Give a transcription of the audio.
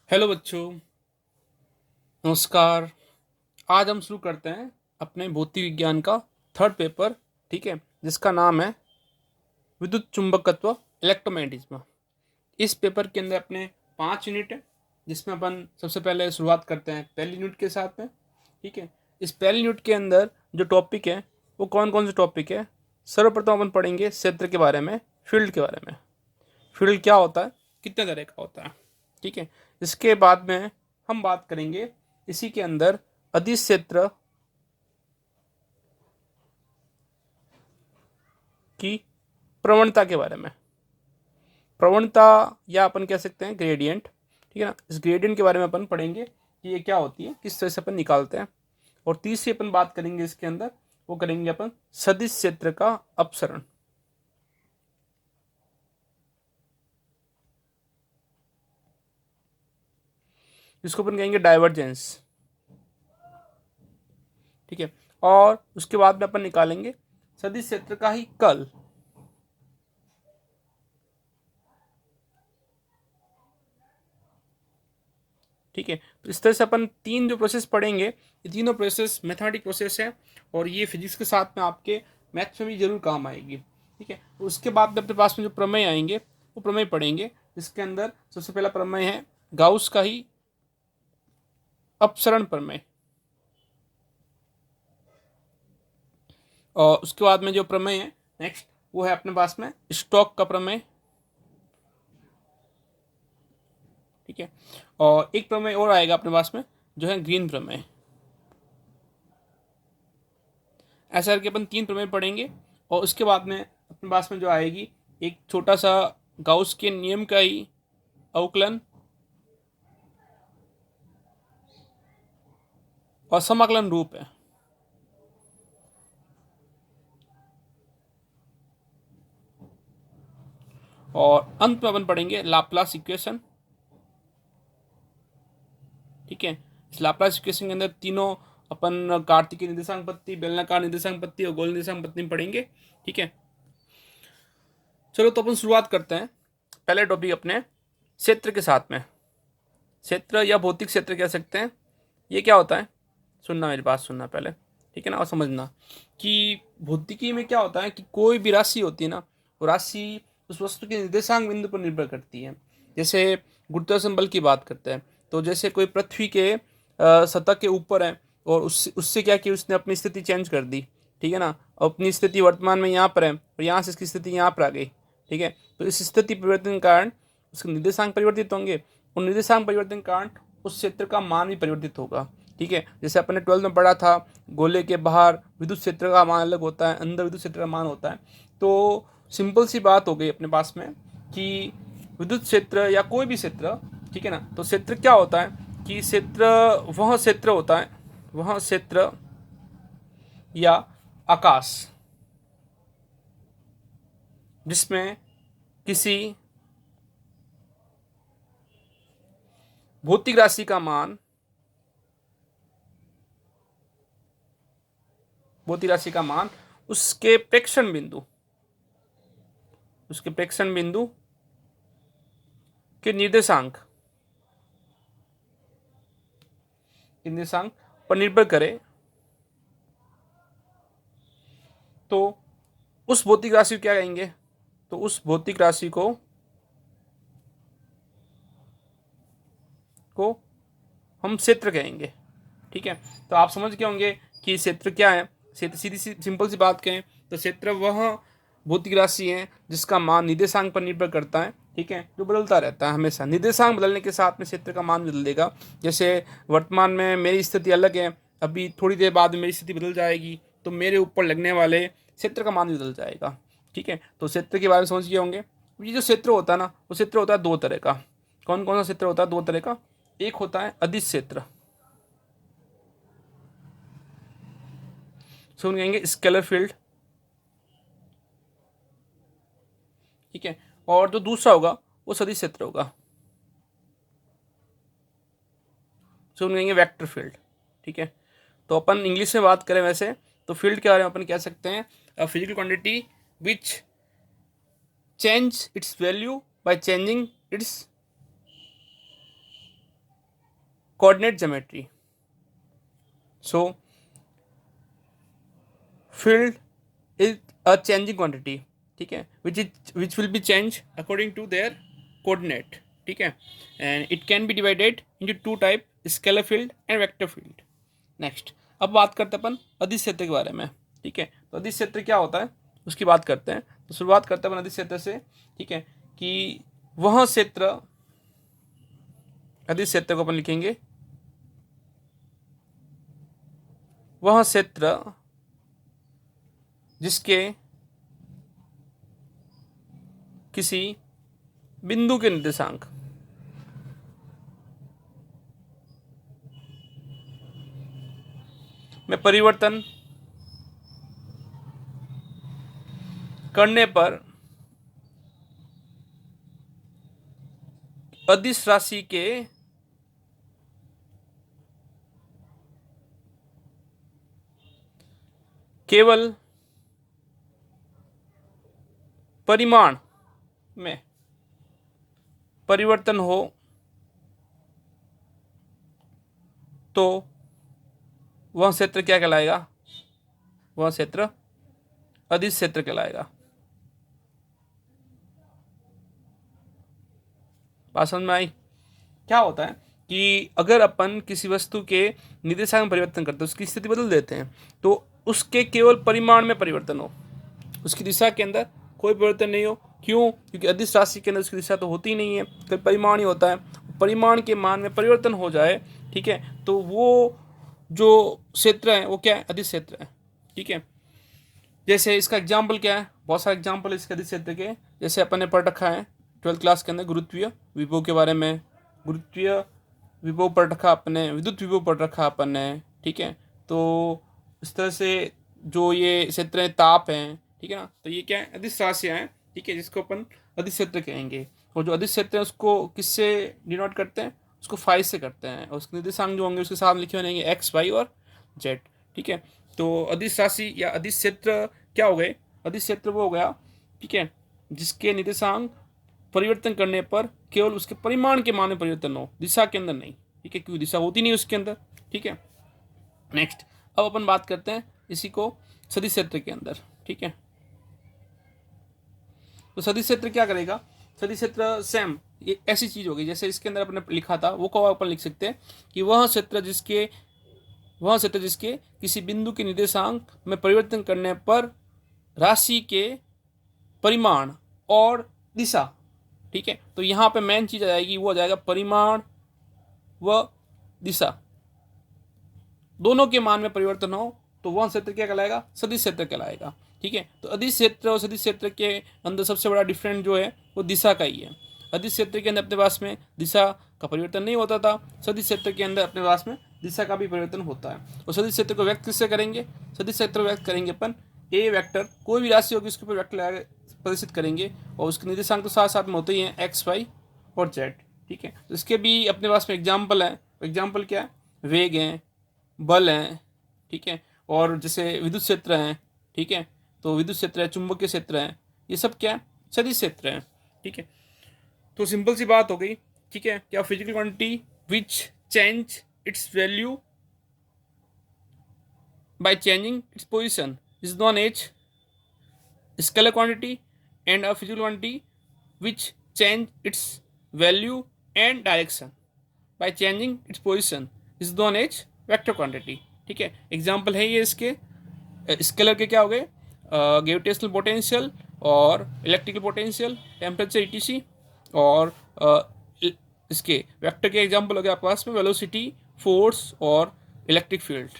Hello बच्चों, नमस्कार। आज हम शुरू करते हैं अपने भौतिक विज्ञान का थर्ड पेपर। ठीक है, जिसका नाम है विद्युत चुंबकत्व, इलेक्ट्रोमैग्नेटिज्म। इस पेपर के अंदर अपने 5 यूनिट है, जिसमें अपन सबसे पहले शुरुआत करते हैं पहली यूनिट के साथ में। ठीक है, इस पहली यूनिट के अंदर जो टॉपिक है वो कौन कौन से टॉपिक है। सर्वप्रथम अपन पढ़ेंगे क्षेत्र के बारे में, फील्ड के बारे में। फील्ड क्या होता है, कितने तरह का होता है। ठीक है, इसके बाद में हम बात करेंगे इसी के अंदर अदिश क्षेत्र की प्रवणता के बारे में। प्रवणता या अपन कह सकते हैं ग्रेडियंट। ठीक है ना, इस ग्रेडियंट के बारे में अपन पढ़ेंगे कि ये क्या होती है, किस तरह से अपन निकालते हैं। और तीसरी अपन बात करेंगे इसके अंदर, वो करेंगे अपन सदिश क्षेत्र का अपसरण। इसको अपन कहेंगे डाइवर्जेंस। ठीक है, और उसके बाद में अपन निकालेंगे सदिश क्षेत्र का ही कल। ठीक है, तो इस तरह से अपन तीन जो प्रोसेस पढ़ेंगे, ये तीनों प्रोसेस मैथमेटिक प्रोसेस है, और ये फिजिक्स के साथ में आपके मैथ्स में भी जरूर काम आएगी। ठीक है, तो उसके बाद में अपने पास में जो प्रमेय आएंगे वो प्रमेय पढ़ेंगे। इसके अंदर सबसे पहला प्रमेय है गाउस का ही अपसरण प्रमेय। और उसके बाद में जो प्रमेय है नेक्स्ट, वो है अपने पास में स्टोक का प्रमेय। ठीक है, और एक प्रमेय और आएगा अपने पास में, जो है ग्रीन प्रमेय। ऐसा करके अपन तीन प्रमेय पढ़ेंगे। और उसके बाद में अपने पास में जो आएगी एक छोटा सा गाउस के नियम का ही अवकलन और समाकलन रूप है। और अंत में अपन पढ़ेंगे लाप्लास इक्वेशन। ठीक है, इस लाप्लास इक्वेशन के अंदर तीनों अपन कार्तिकीय निर्देशांक पत्ती, बेलनाकार निर्देशांक पत्ती और गोल निर्देशांक पत्ती पढ़ेंगे। ठीक है, चलो तो अपन शुरुआत करते हैं पहले टॉपिक अपने क्षेत्र के साथ में। क्षेत्र या भौतिक क्षेत्र कह सकते हैं। ये क्या होता है, सुनना, मेरी बात सुनना पहले। ठीक है ना, और समझना कि भौतिकी में क्या होता है कि कोई भी राशि होती है ना, वो राशि उस वस्तु के निर्देशांक बिंदु पर निर्भर करती है। जैसे गुरुत्वाकर्षण बल की बात करते हैं, तो जैसे कोई पृथ्वी के सतह के ऊपर है, और उससे उससे क्या कि उसने अपनी स्थिति चेंज कर दी। ठीक है ना, और अपनी स्थिति वर्तमान में यहाँ पर है और यहाँ से इसकी स्थिति यहाँ पर आ गई। ठीक है, तो इस स्थिति परिवर्तन के कारण उसके निर्देशांक परिवर्तित होंगे, और निर्देशांक परिवर्तन के कारण उस क्षेत्र का मान भी परिवर्तित होगा। ठीक है, जैसे अपने 12th में पढ़ा था, गोले के बाहर विद्युत क्षेत्र का मान अलग होता है, अंदर विद्युत क्षेत्र का मान होता है। तो सिंपल सी बात हो गई अपने पास में कि विद्युत क्षेत्र या कोई भी क्षेत्र, ठीक है ना, तो क्षेत्र क्या होता है कि क्षेत्र वह क्षेत्र होता है, वह क्षेत्र या आकाश जिसमें किसी भौतिक राशि का मान, भौतिक राशि का मान उसके प्रेक्षण बिंदु, उसके प्रेक्षण बिंदु के निर्देशांक, निर्देशांक पर निर्भर करे, तो उस भौतिक राशि को क्या कहेंगे, तो उस भौतिक राशि को हम क्षेत्र कहेंगे। ठीक है, तो आप समझ गए होंगे कि क्षेत्र क्या है। क्षेत्र सीधी सी सिंपल सी बात कहें तो क्षेत्र वह भौतिक राशि है जिसका मान निर्देशांक पर निर्भर करता है। ठीक है, जो बदलता रहता है हमेशा। निर्देशांक बदलने के साथ में क्षेत्र का मान बदल देगा। जैसे वर्तमान में मेरी स्थिति अलग है, अभी थोड़ी देर बाद मेरी स्थिति बदल जाएगी, तो मेरे ऊपर लगने वाले क्षेत्र का मान बदल जाएगा। ठीक है, तो क्षेत्र के बारे में समझ गए होंगे। ये जो क्षेत्र होता है ना, वो क्षेत्र होता है दो तरह का। कौन कौन सा क्षेत्र होता है, दो तरह का। एक होता है अदिश क्षेत्र, सुन कहेंगे स्केलर फील्ड। ठीक है, और जो दूसरा होगा वो सदिश क्षेत्र होगा, सुन कहेंगे वेक्टर फील्ड। ठीक है, तो अपन इंग्लिश में बात करें वैसे तो फील्ड के बारे में अपन कह सकते हैं physical quantity which change its value by changing it's coordinate geometry. So field is a changing quantity, ठीक है, which will be changed according to their coordinate, ठीक है, and it can be divided into two type, scalar field and vector field. Next, अब बात करते हैं अपन अदिश क्षेत्र के बारे में, ठीक है। तो अदिश क्षेत्र क्या होता है उसकी बात करते हैं। तो शुरुआत करते हैं अपन अदिश क्षेत्र से, ठीक है, कि वह क्षेत्र, अदिश क्षेत्र को अपन लिखेंगे वह क्षेत्र जिसके किसी बिंदु के निर्देशांक में परिवर्तन करने पर अदिश राशि के केवल परिमाण में परिवर्तन हो तो वह क्षेत्र क्या कहलाएगा? वह क्षेत्र अदिश क्षेत्र कहलाएगा। बात समझ में आई? क्या होता है कि अगर अपन किसी वस्तु के निर्देशांक में परिवर्तन करते हैं, उसकी स्थिति बदल देते हैं, तो उसके केवल परिमाण में परिवर्तन हो, उसकी दिशा के अंदर कोई परिवर्तन नहीं हो। क्यों? क्योंकि अदिश राशि के अंदर उसकी दिशा तो होती ही नहीं है, तो परिमाण ही होता है। परिमाण के मान में परिवर्तन हो जाए, ठीक है, तो वो जो क्षेत्र है वो क्या है? अदिश क्षेत्र है, ठीक है। जैसे इसका एग्जाम्पल क्या है? बहुत सारे एग्जाम्पल है इसके अदिश क्षेत्र के। जैसे अपन ने पढ़ रखा है 12th क्लास के अंदर गुरुत्वीय विभव के बारे में, गुरुत्वीय विभव पढ़ रखा अपने, विद्युत विभव पढ़ रखा अपन ने, ठीक है। तो इस तरह से जो ये क्षेत्र है, ताप हैं, ठीक है ना, तो ये क्या है? अदिश राशियाँ हैं, ठीक है, जिसको अपन अदिश क्षेत्र कहेंगे। और जो अदिश क्षेत्र है उसको किससे डिनोट करते हैं? उसको फाई से करते हैं, और उसके निर्देशांक जो होंगे उसके साथ लिखे हुए रहेंगे एक्स, वाई और जेड, ठीक है। तो अदिश राशि या अदिश क्षेत्र क्या हो गए? अदिश क्षेत्र वो हो गया, ठीक है, जिसके निर्देशांक परिवर्तन करने पर केवल उसके परिमाण के मान में परिवर्तन हो, दिशा के अंदर नहीं, ठीक है, क्योंकि दिशा होती नहीं उसके अंदर, ठीक है। नेक्स्ट, अब अपन बात करते हैं इसी को सदिश क्षेत्र के अंदर, ठीक है। तो सदिश क्षेत्र क्या करेगा? सदिश क्षेत्र सेम ये ऐसी चीज होगी जैसे इसके अंदर अपने लिखा था, वो को अपन लिख सकते हैं कि वह क्षेत्र जिसके किसी बिंदु के निर्देशांक में परिवर्तन करने पर राशि के परिमाण और दिशा, ठीक है। तो यहाँ पे मेन चीज आ जाएगी, वो आ जाएगा परिमाण व दिशा, दोनों के मान में परिवर्तन हो तो वह क्षेत्र क्या कहलाएगा? सदिश क्षेत्र कहलाएगा, ठीक है। तो अदिश क्षेत्र और सदिश क्षेत्र के अंदर सबसे बड़ा डिफरेंट जो है वो दिशा का ही है। अदिश क्षेत्र के अंदर अपने पास में दिशा का परिवर्तन नहीं होता था, सदिश क्षेत्र के अंदर अपने पास में दिशा का भी परिवर्तन होता है। और सदिश क्षेत्र को व्यक्त किससे करेंगे? सदिश क्षेत्र को व्यक्त करेंगे अपन ए वेक्टर, कोई भी राशि होगी उसके ऊपर वेक्टर प्रदर्शित करेंगे, और उसके निर्देशांक तो साथ साथ में होते ही हैं एक्स, वाई और जेड, ठीक है। तो इसके भी अपने पास में एग्जाम्पल है। एग्जाम्पल क्या है? वेग हैं, बल हैं, ठीक है, और जैसे विद्युत क्षेत्र हैं, ठीक है, तो विद्युत क्षेत्र है, चुंबकीय क्षेत्र है, ये सब क्या है? सदिश क्षेत्र है, ठीक है। तो सिंपल सी बात हो गई, ठीक है। क्या physical quantity which change its value by changing its position is known as scalar quantity, and a physical quantity which change its value and direction by changing its position is known as vector quantity, ठीक है। Example है ये इसके। Scalar के क्या हो गए? Gravitational potential और इलेक्ट्रिकल पोटेंशियल, टेम्परेचर, ईटीसी। और इसके वेक्टर के एग्जाम्पल हो गया आपके पास में वेलोसिटी, फोर्स और इलेक्ट्रिक फील्ड,